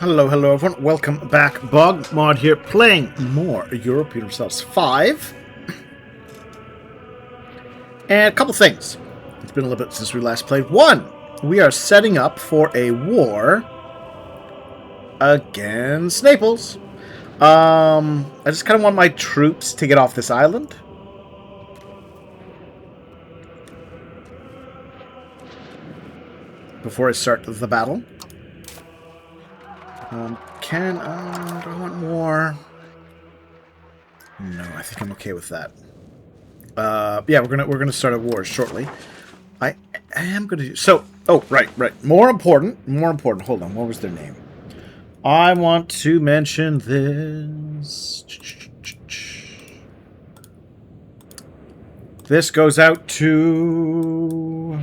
Hello, hello everyone. Welcome back. BogMod here, playing more Europe Universalis 5. And a couple things. It's been a little bit since we last played. One, we are setting up for a war against Naples. I just kind of want my troops to get off this island. Before I start the battle. Do I want more? No, I think I'm okay with that. Yeah, we're gonna start a war shortly. I am gonna do so. Oh, right. More important. Hold on, what was their name? I want to mention this. This goes out to.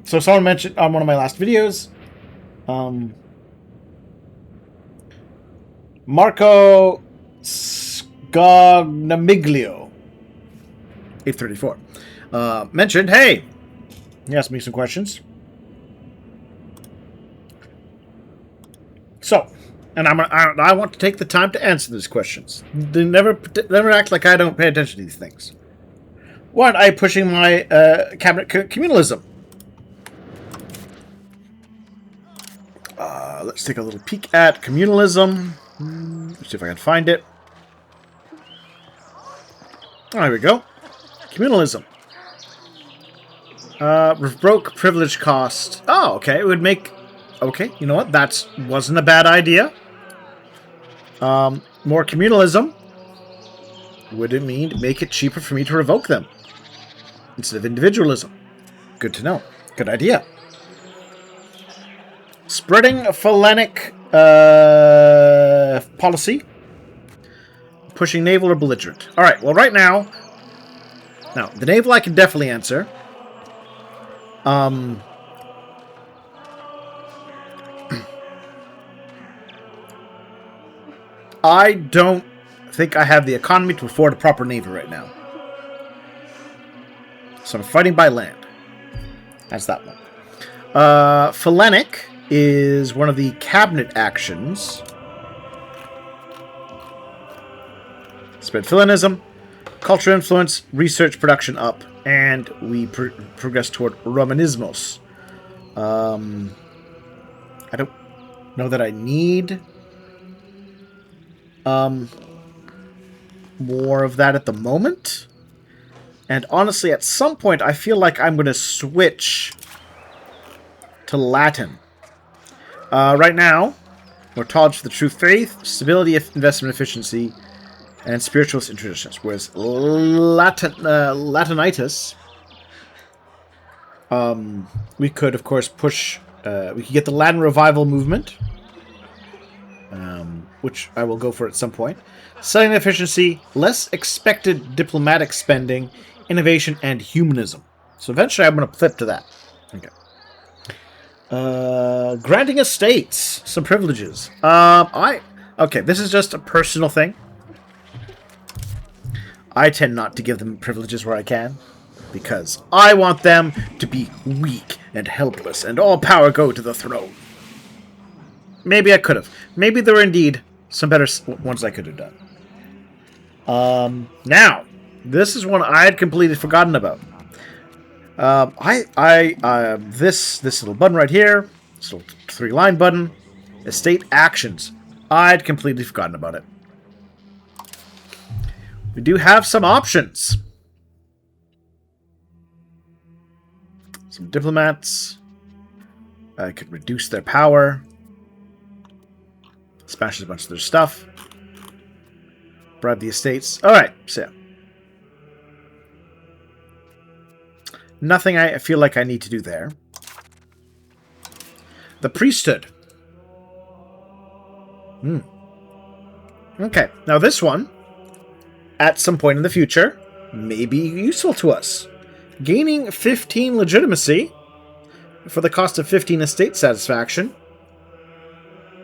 So someone mentioned on one of my last videos, Marco Scognamiglio, 834, mentioned, hey, he asked me some questions. So, and I want to take the time to answer these questions. They never act like I don't pay attention to these things. One, I'm pushing my cabinet communalism. Let's take a little peek at communalism. Let's see if I can find it. Oh, there we go. Communalism. Broke privilege cost. Oh, okay. It would make... Okay, you know what? That wasn't a bad idea. More communalism. Would it mean make it cheaper for me to revoke them? Instead of individualism. Good to know. Good idea. Spreading a Hellenic policy. Pushing naval or belligerent. Alright, well right now... Now, the naval I can definitely answer. I don't think I have the economy to afford a proper navy right now. So I'm fighting by land. That's that one. Hellenic is one of the cabinet actions. Spread Hellenism, culture influence, research production up, and we progress toward Romanismos. I don't know that I need more of that at the moment. And honestly, at some point, I feel like I'm going to switch to Latin. Right now, we're tolerance for the true faith, stability, investment efficiency, and spiritualist traditions. Whereas Latinitis, we could, of course, push... we could get the Latin revival movement, which I will go for at some point. Selling efficiency, less expected diplomatic spending, innovation, and humanism. So eventually I'm going to flip to that. Okay. Granting estates some privileges. Okay, this is just a personal thing. I tend not to give them privileges where I can, because I want them to be weak and helpless, and all power go to the throne. Maybe I could have. Maybe there were indeed some better ones I could have done. Now, this is one I had completely forgotten about. This little button right here, this little 3-line button, estate actions. I'd completely forgotten about it. We do have some options. Some diplomats. I could reduce their power. Smashes a bunch of their stuff. Bribe the estates. Alright, so yeah. Nothing I feel like I need to do there. The priesthood. Okay, now this one, at some point in the future, may be useful to us. Gaining 15 legitimacy for the cost of 15 estate satisfaction.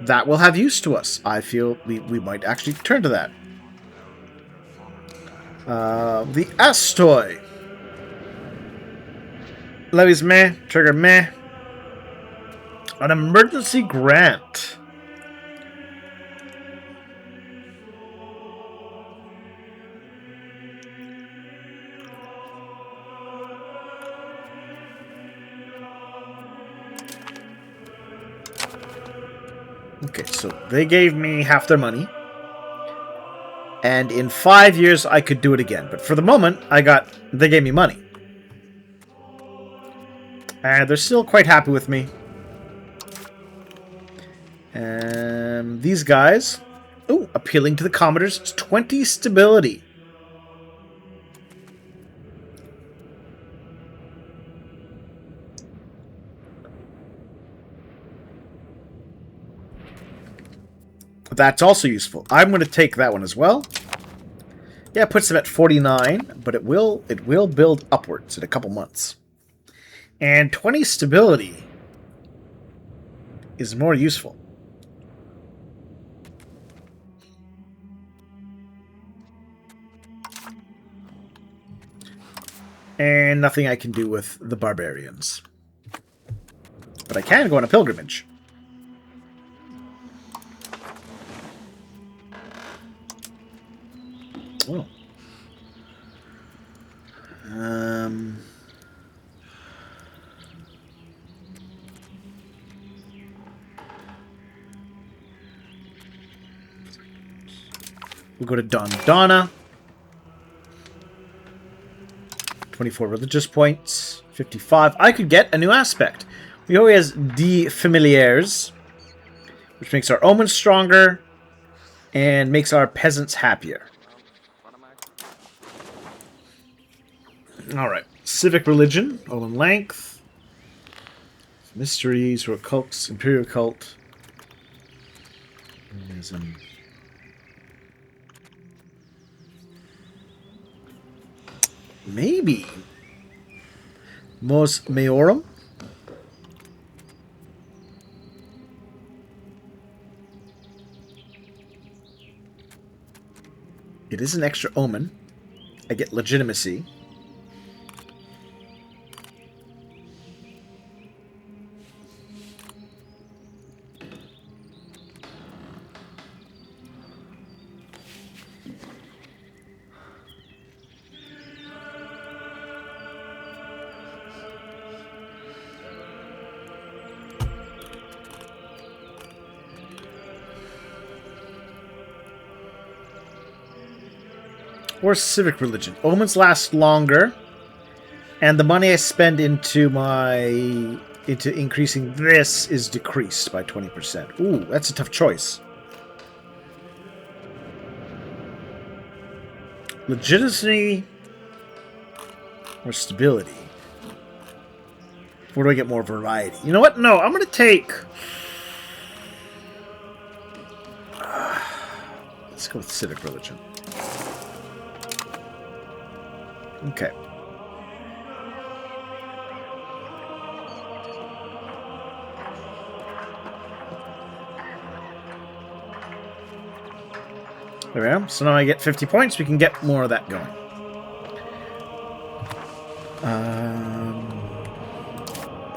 That will have use to us. I feel we might actually turn to that. The Astoi. Levies meh. Trigger meh. An emergency grant. Okay, so they gave me half their money. And in 5 years, I could do it again. But for the moment, they gave me money. And they're still quite happy with me. These guys... Ooh, appealing to the Commodores. 20 stability. That's also useful. I'm going to take that one as well. Yeah, it puts them at 49, but it will build upwards in a couple months. And 20 stability is more useful. And nothing I can do with the barbarians. But I can go on a pilgrimage. Oh. We'll go to Donna. 24 religious points. 55. I could get a new aspect. We always has De Familiares, which makes our omens stronger and makes our peasants happier. Alright. Civic religion. Omen length. Mysteries or cults. Imperial cult. Maybe. Mos Maiorum. It is an extra omen. I get legitimacy. Or civic religion. Omens last longer, and the money I spend into increasing this is decreased by 20%. Ooh, that's a tough choice. Legitimacy or stability? Where do I get more variety? You know what? No, I'm going to take... let's go with civic religion. Okay. There we go. So now I get 50 points. We can get more of that going.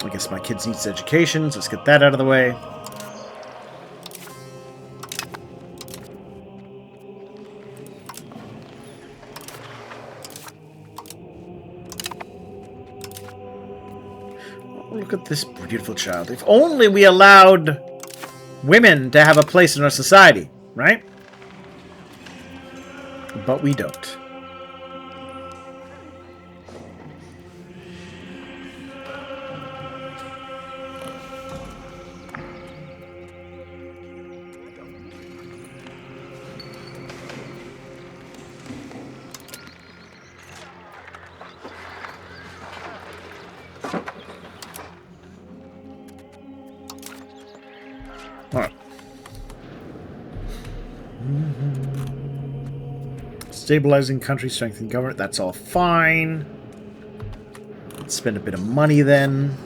I guess my kids needs education, so let's get that out of the way. Look at this beautiful child. If only we allowed women to have a place in our society, right? But we don't. Stabilizing country, strengthening government, that's all fine. Let's spend a bit of money then.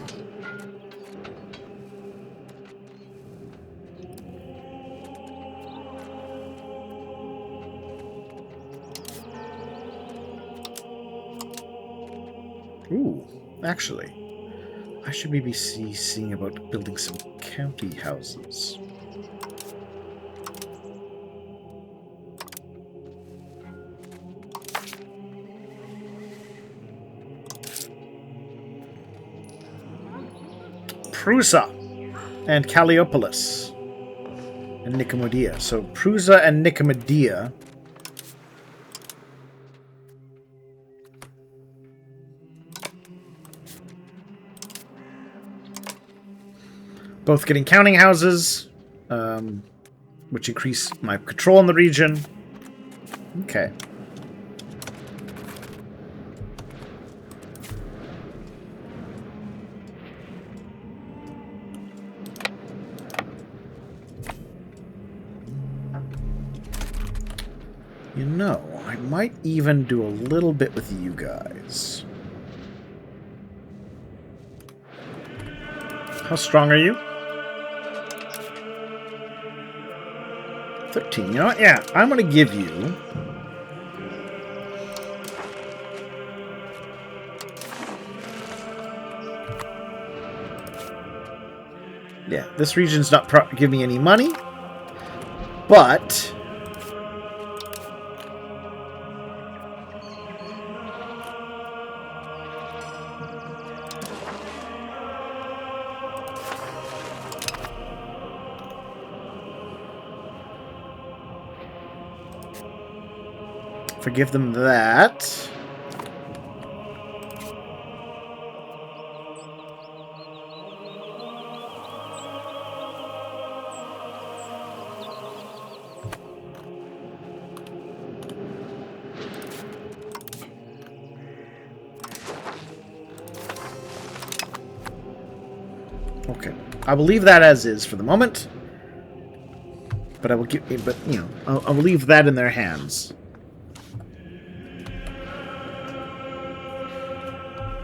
Ooh, actually. I should maybe seeing about building some county houses. Prusa and Calliopolis and Nicomedia. So Prusa and Nicomedia. Both getting counting houses, which increase my control in the region. Okay. You know, I might even do a little bit with you guys. How strong are you? 13. You know what? Yeah, I'm going to give you... Yeah, this region's not giving me any money, but... Forgive them that. Okay, I will leave that as is for the moment. But I will give. But you know, I will leave that in their hands.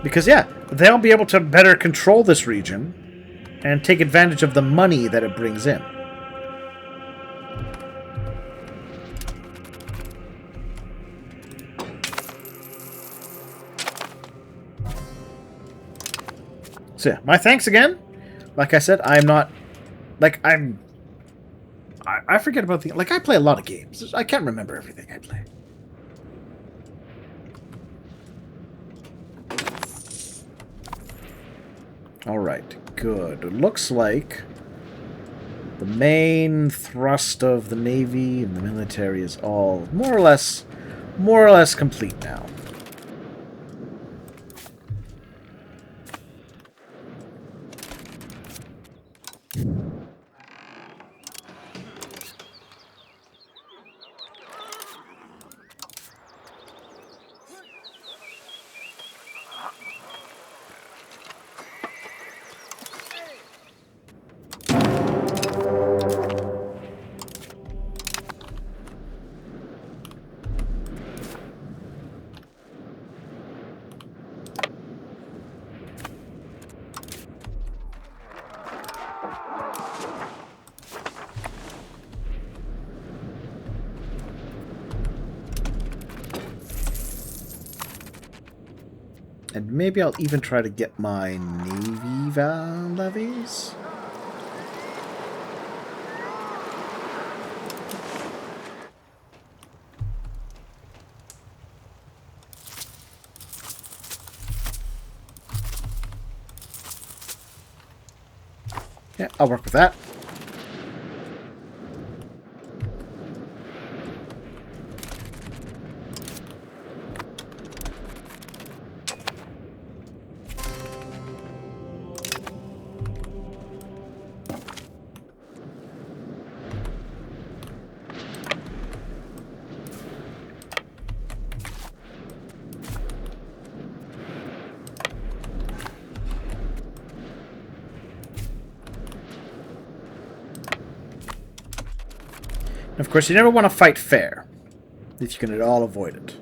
Because, yeah, they'll be able to better control this region and take advantage of the money that it brings in. So, yeah, my thanks again. Like I said, I'm not... Like, I forget about the... Like, I play a lot of games. I can't remember everything I play. Alright, good. It looks like the main thrust of the Navy and the military is all more or less complete now. And maybe I'll even try to get my Navy levies. Yeah, I'll work with that. Of course, you never want to fight fair, if you can at all avoid it.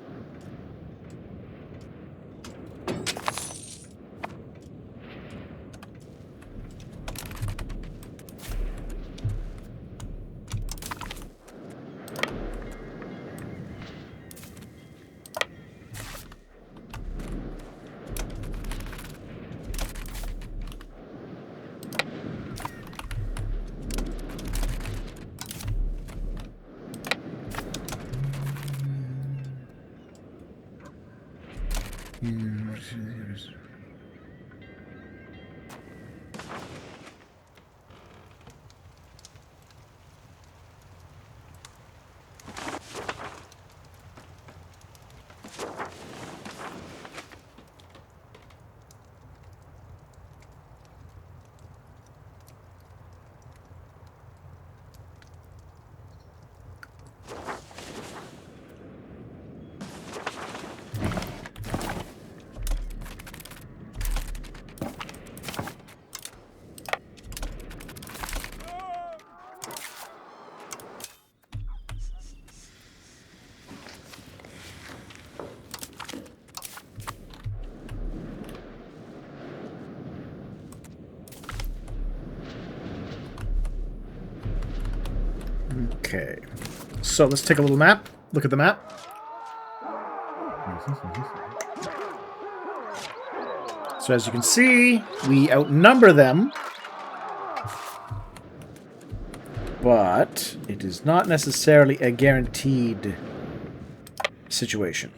Okay. So let's take a little map. Look at the map. So as you can see, we outnumber them. But it is not necessarily a guaranteed situation.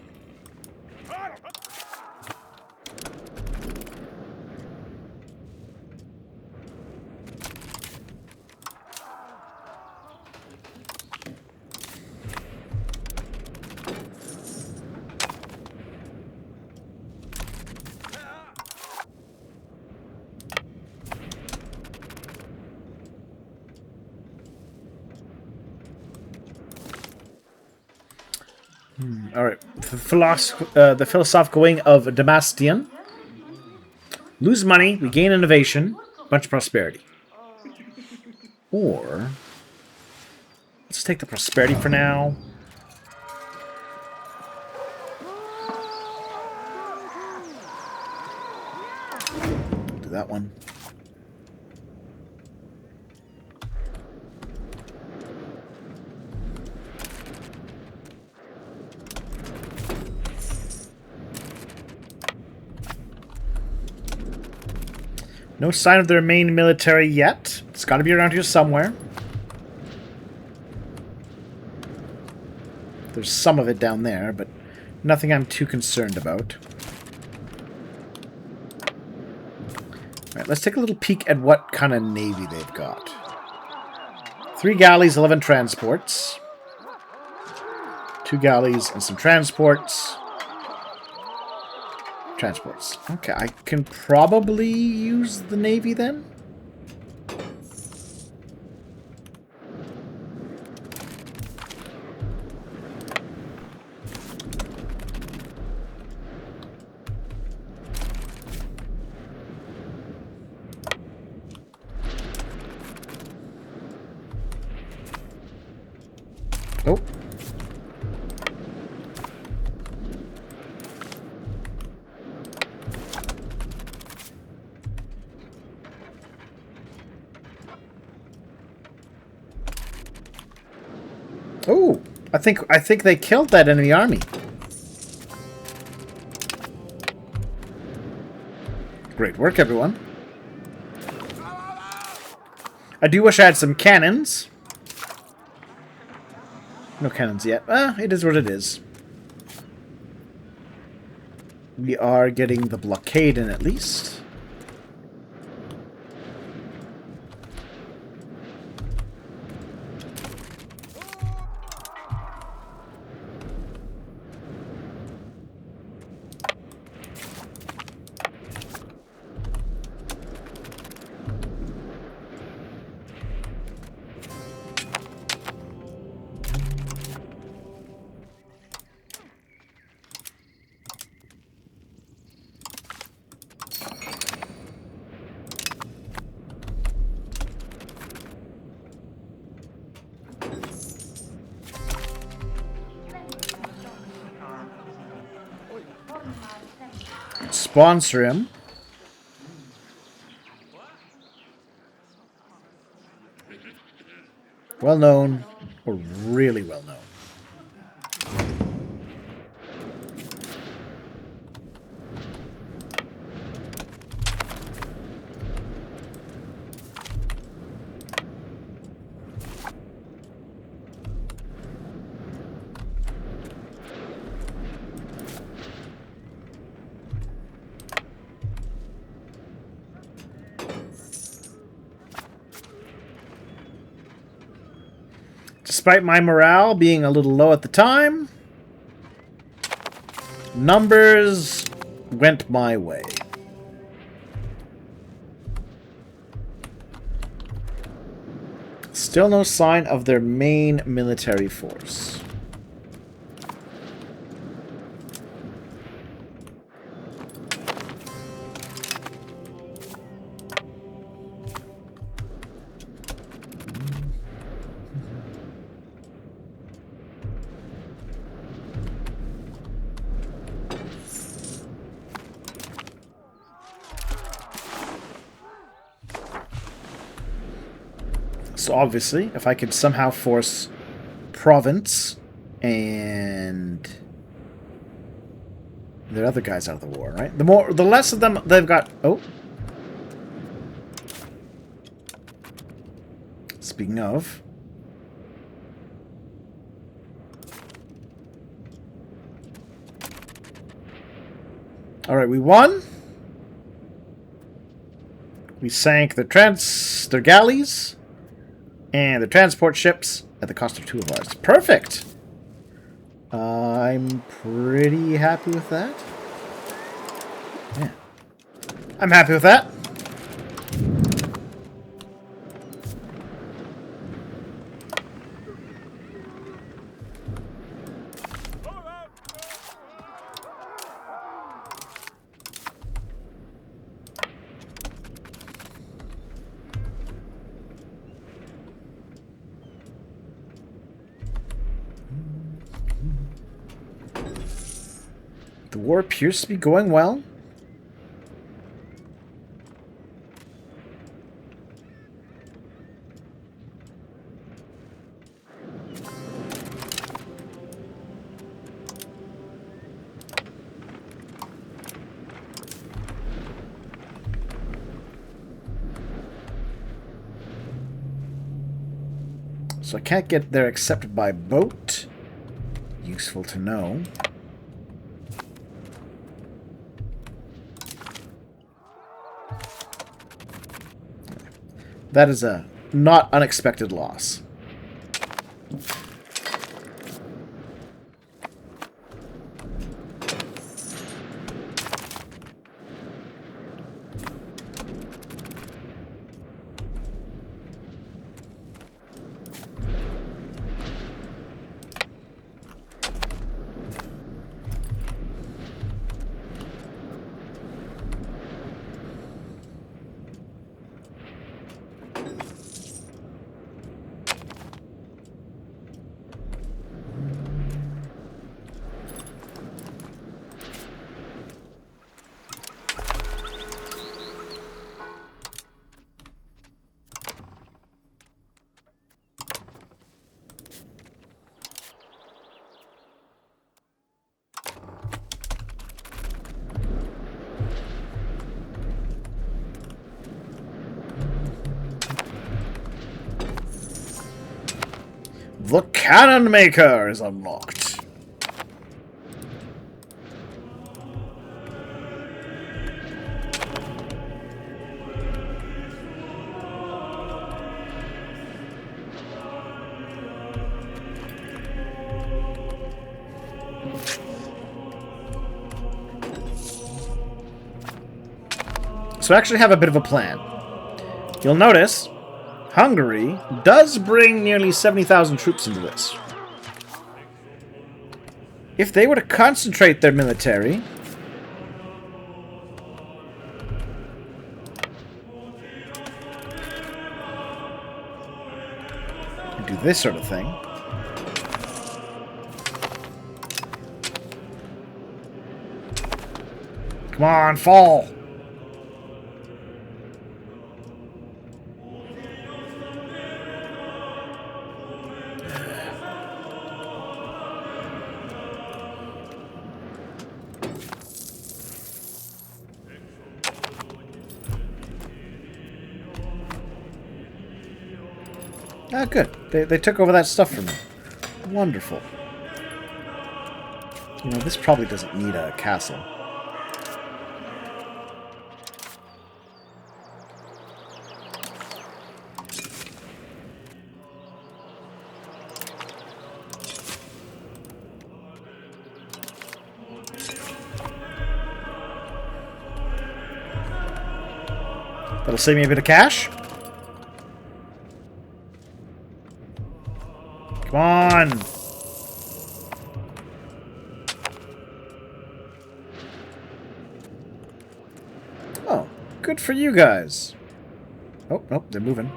All right. The philosophical wing of Damascian. Lose money, we gain innovation, bunch of prosperity. Or let's take the prosperity for now. Do that one. No sign of their main military yet. It's got to be around here somewhere. There's some of it down there, but nothing I'm too concerned about. Alright, let's take a little peek at what kind of navy they've got. 3 galleys, 11 transports. 2 galleys and some transports. Transports. Okay, I can probably use the navy then? Oh. Oh, I think they killed that enemy army. Great work, everyone. I do wish I had some cannons. No cannons yet. It is what it is. We are getting the blockade in at least. Sponsor him. Well known, or really well known. Despite my morale being a little low at the time, numbers went my way. Still no sign of their main military force. So obviously, if I could somehow force Province and the other guys out of the war, right? The less of them they've got. Oh, speaking of, all right, we won. We sank their galleys. And the transport ships at the cost of 2 of ours. Perfect! I'm pretty happy with that. Yeah. I'm happy with that. The war appears to be going well. So I can't get there accepted by boat. Useful to know. That is a not unexpected loss. The Cannon Maker is unlocked. So I actually have a bit of a plan. You'll notice Hungary does bring nearly 70,000 troops into this. If they were to concentrate their military, and do this sort of thing, come on, fall! Ah, good. They took over that stuff from me. Wonderful. You know, this probably doesn't need a castle. That'll save me a bit of cash. Come on! Oh, good for you guys. Oh, nope, they're moving.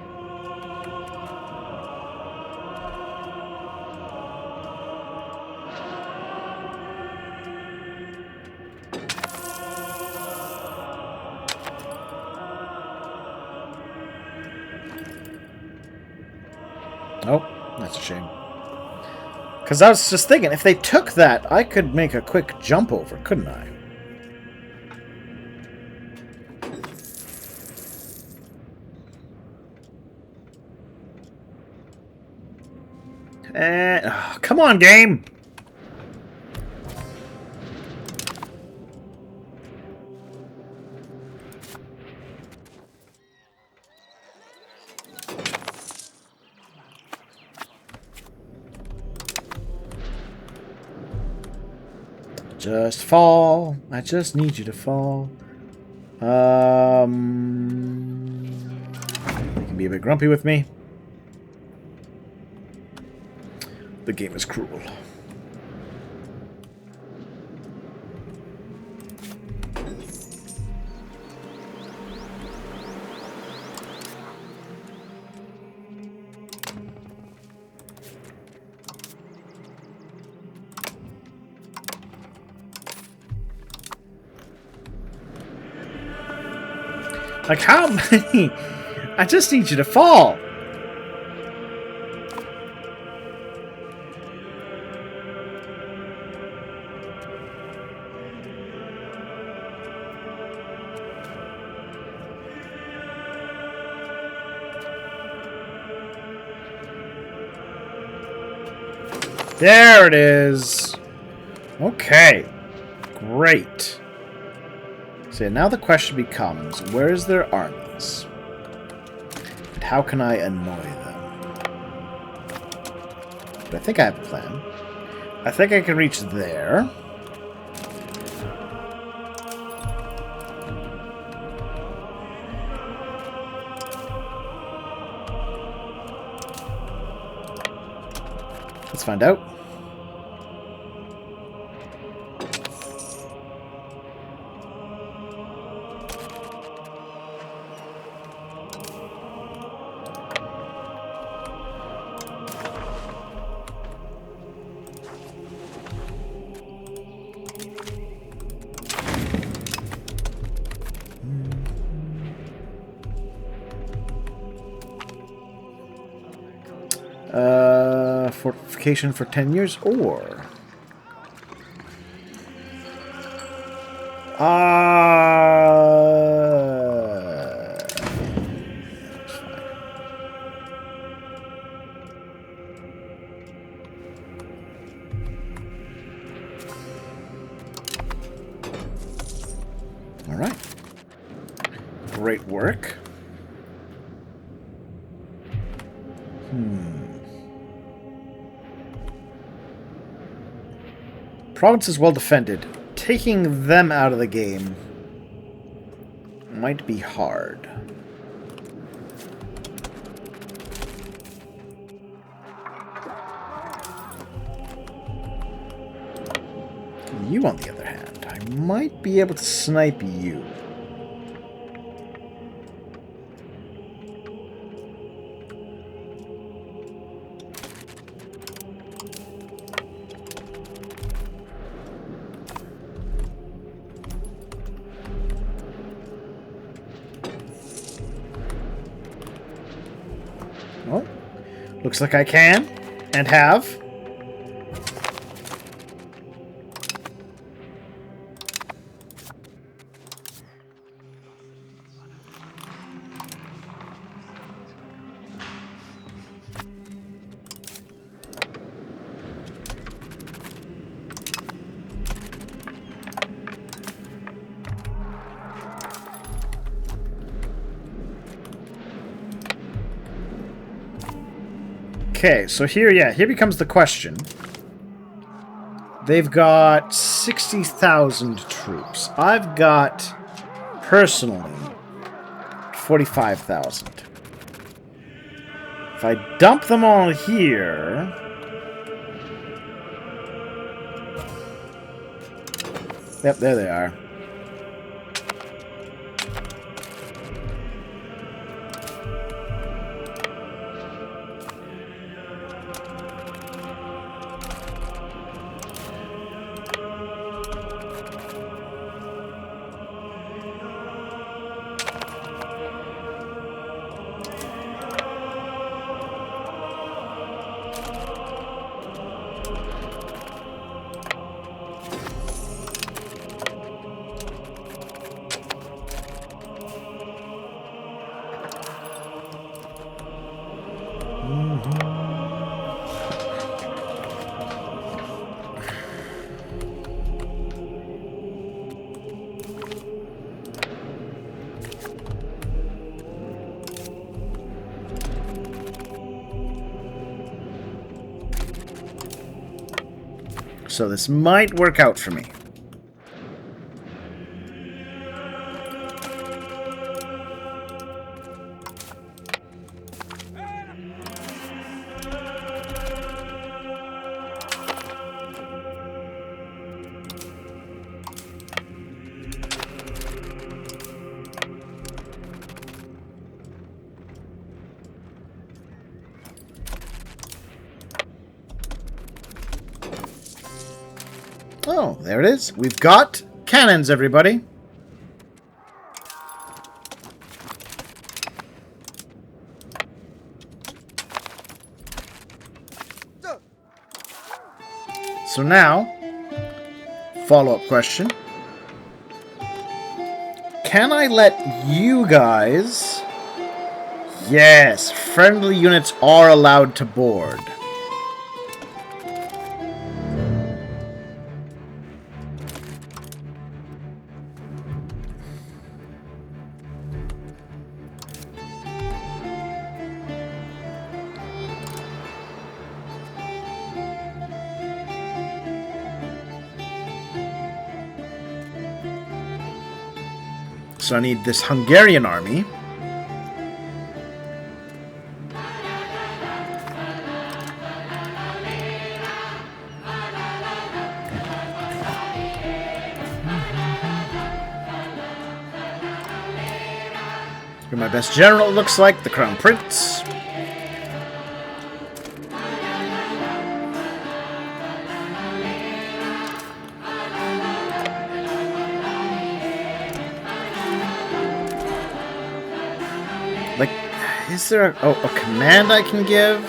Oh, that's a shame. Because I was just thinking, if they took that, I could make a quick jump over, couldn't I? Oh, come on, game! Just fall. I just need you to fall. You can be a bit grumpy with me. The game is cruel. Like, how many? I just need you to fall. There it is. Okay. Great. So now the question becomes, where is their armies? And how can I annoy them? But I think I have a plan. I think I can reach there. Let's find out. Fortification for 10 years, or... Alright. Great work. Province is well defended. Taking them out of the game might be hard. You, on the other hand, I might be able to snipe you. Well, looks like I can, and have. Okay, so here becomes the question. They've got 60,000 troops. I've got, personally, 45,000. If I dump them all here... Yep, there they are. So this might work out for me. Oh, there it is. We've got cannons, everybody. So now, follow-up question. Can I let you guys... Yes, friendly units are allowed to board. So I need this Hungarian army. You're my best general, it looks like, the Crown Prince. Like, is there a command I can give?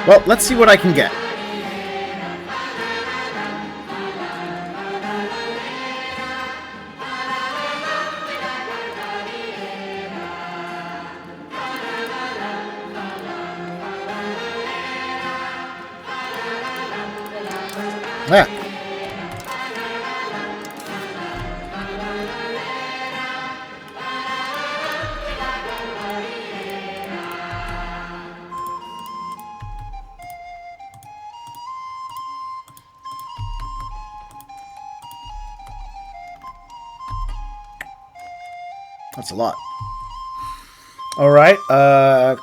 Well, let's see what I can get. Yeah. That's a lot. All right,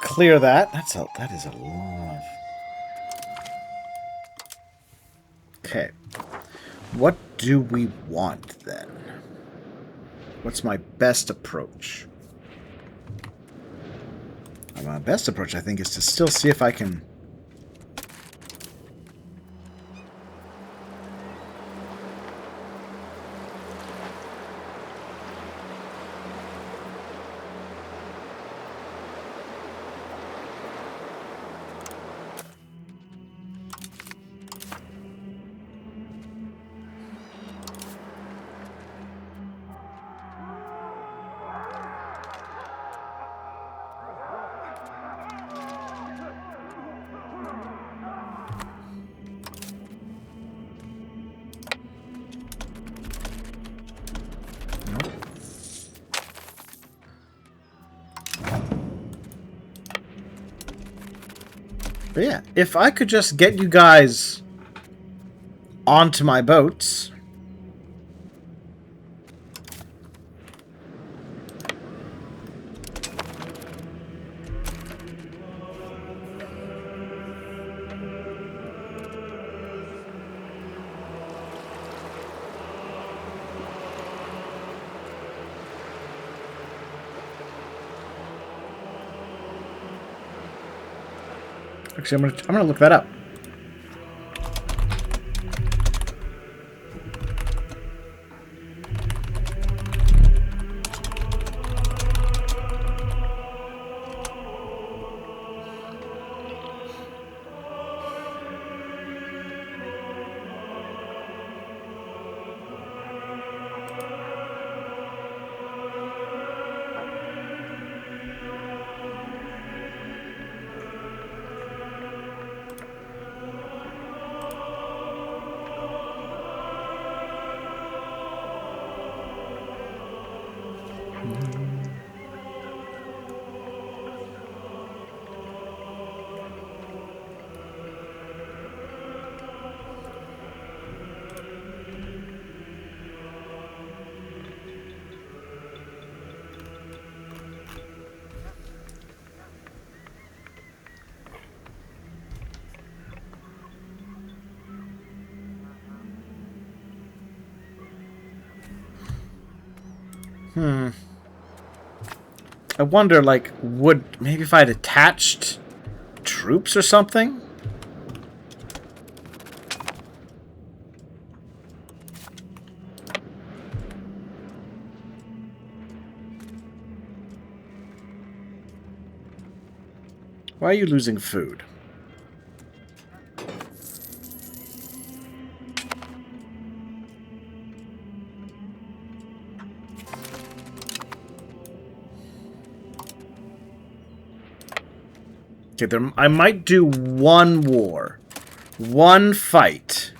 clear that. That is a lot. Okay. What do we want then? What's my best approach? My best approach, I think, is to still see if I can... But yeah, if I could just get you guys onto my boats. Actually, I'm gonna look that up. I wonder, like, would maybe if I'd attached troops or something? Why are you losing food? Okay, I might do one war. One fight.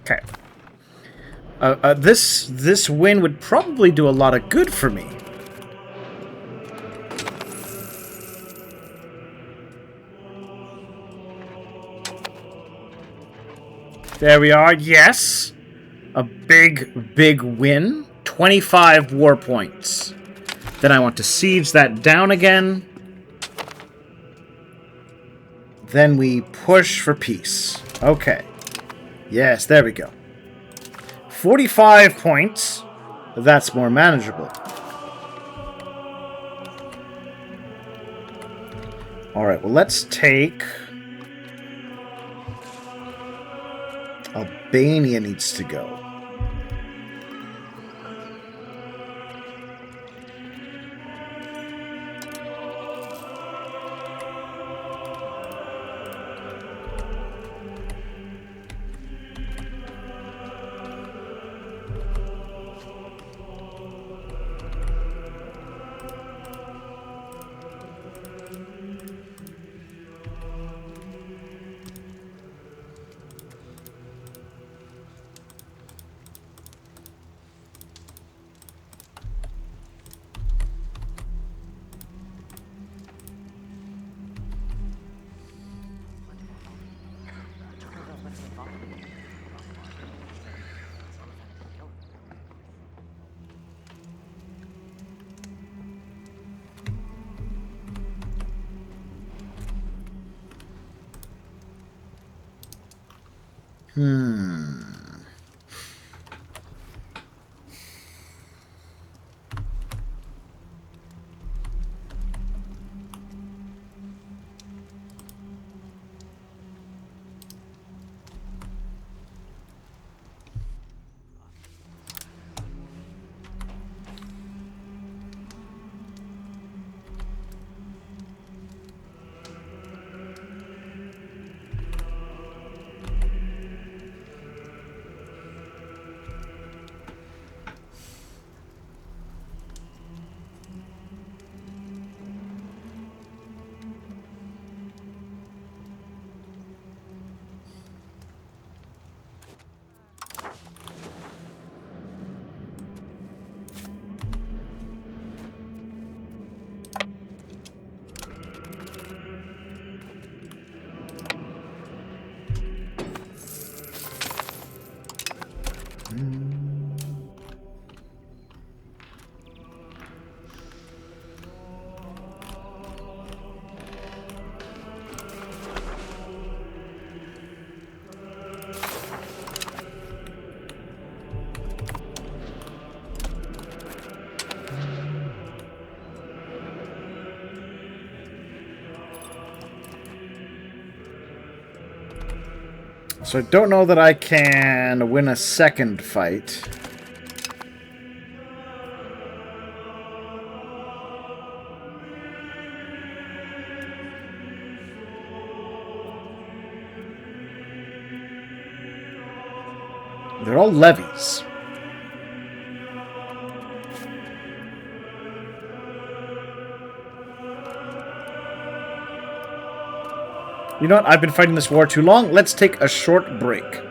Okay. This win would probably do a lot of good for me. There we are. Yes. A big win. 25 war points. Then I want to siege that down again. Then we push for peace. Okay. Yes, there we go. 45 points. That's more manageable. Alright, well, let's take... Albania needs to go. So I don't know that I can win a second fight. They're all levies. You know what? I've been fighting this war too long. Let's take a short break.